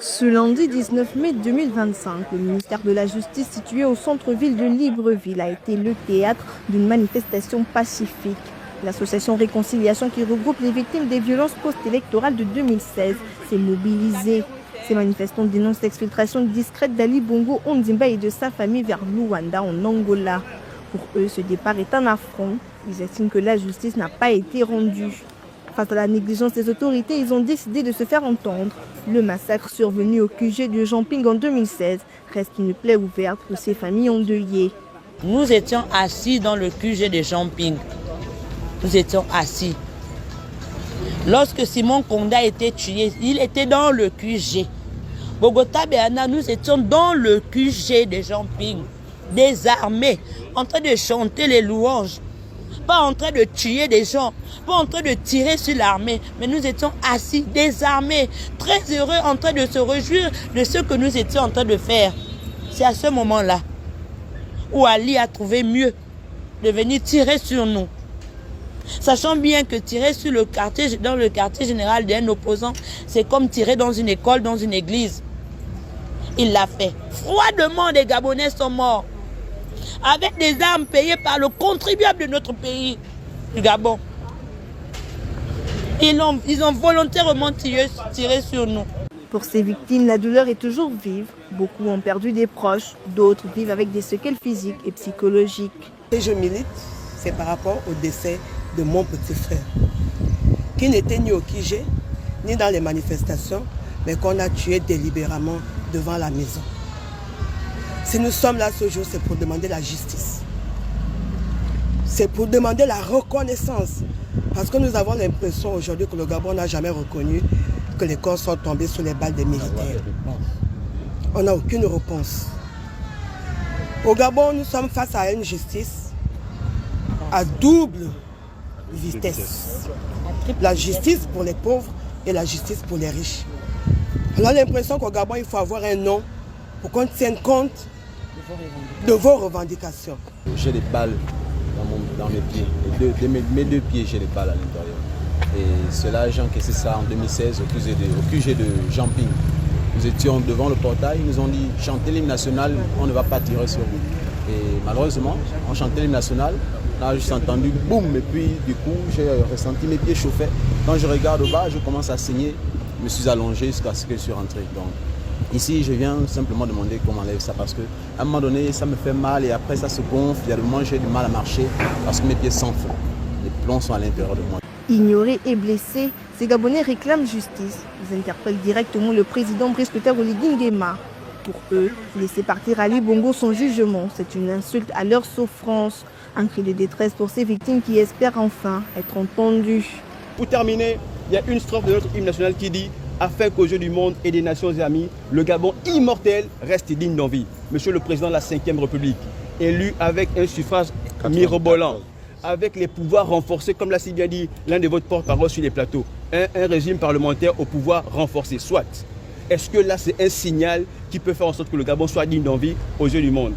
Ce lundi 19 mai 2025, le ministère de la Justice situé au centre-ville de Libreville a été le théâtre d'une manifestation pacifique. L'association Réconciliation qui regroupe les victimes des violences post-électorales de 2016 s'est mobilisée. Ces manifestants dénoncent l'exfiltration discrète d'Ali Bongo Ondimba et de sa famille vers Luanda en Angola. Pour eux, ce départ est un affront. Ils estiment que la justice n'a pas été rendue. Face à la négligence des autorités, ils ont décidé de se faire entendre. Le massacre survenu au QG de Jamping en 2016 reste une plaie ouverte pour ces familles endeuillées. Nous étions assis dans le QG de Jamping. Nous étions assis. Lorsque Simon Konda a été tué, il était dans le QG. Bogota Béana, nous étions dans le QG de Jamping, désarmés, en train de chanter les louanges. Pas en train de tuer des gens, pas en train de tirer sur l'armée, mais nous étions assis, désarmés, très heureux, en train de se réjouir de ce que nous étions en train de faire. C'est à ce moment-là où Ali a trouvé mieux de venir tirer sur nous. Sachant bien que tirer sur dans le quartier général d'un opposant, c'est comme tirer dans une école, dans une église. Il l'a fait. Froidement, des Gabonais sont morts. Avec des armes payées par le contribuable de notre pays, du Gabon. Ils ont volontairement tiré sur nous. Pour ces victimes, la douleur est toujours vive. Beaucoup ont perdu des proches, d'autres vivent avec des séquelles physiques et psychologiques. Et je milite, c'est par rapport au décès de mon petit frère, qui n'était ni au QG, ni dans les manifestations, mais qu'on a tué délibérément devant la maison. Si nous sommes là ce jour, c'est pour demander la justice. C'est pour demander la reconnaissance. Parce que nous avons l'impression aujourd'hui que le Gabon n'a jamais reconnu que les corps sont tombés sous les balles des militaires. On n'a aucune réponse. Au Gabon, nous sommes face à une justice à double vitesse. La justice pour les pauvres et la justice pour les riches. On a l'impression qu'au Gabon, il faut avoir un nom pour qu'on tienne compte de vos revendications. J'ai des balles dans mes pieds. Mes deux pieds, j'ai des balles à l'intérieur. Et cela, j'ai encaissé ça en 2016 au QG de Jamping. Nous étions devant le portail, ils nous ont dit chantez l'hymne national, on ne va pas tirer sur vous. Et malheureusement, on chantait l'hymne national, on a juste entendu boum, et puis du coup, j'ai ressenti mes pieds chauffer. Quand je regarde au bas, je commence à saigner, je me suis allongé jusqu'à ce que je suis rentré. Donc, ici, je viens simplement demander qu'on m'enlève ça parce qu'à un moment donné, ça me fait mal et après ça se gonfle. Il y a des moments où j'ai du mal à marcher parce que mes pieds s'enflent. Les plombs sont à l'intérieur de moi. Ignorés et blessés, ces Gabonais réclament justice. Ils interpellent directement le président Brice Oligui Nguema. Pour eux, laisser partir Ali Bongo son jugement, c'est une insulte à leur souffrance. Un cri de détresse pour ces victimes qui espèrent enfin être entendues. Pour terminer, il y a une strophe de notre hymne national qui dit « Afin qu'aux yeux du monde et des nations et amis, le Gabon immortel reste digne d'envie ». Monsieur le Président de la 5e République, élu avec un suffrage mirobolant, avec les pouvoirs renforcés, comme l'a si bien dit l'un de votre porte-parole sur les plateaux, un régime parlementaire au pouvoir renforcé, soit. Est-ce que là c'est un signal qui peut faire en sorte que le Gabon soit digne d'envie aux yeux du monde?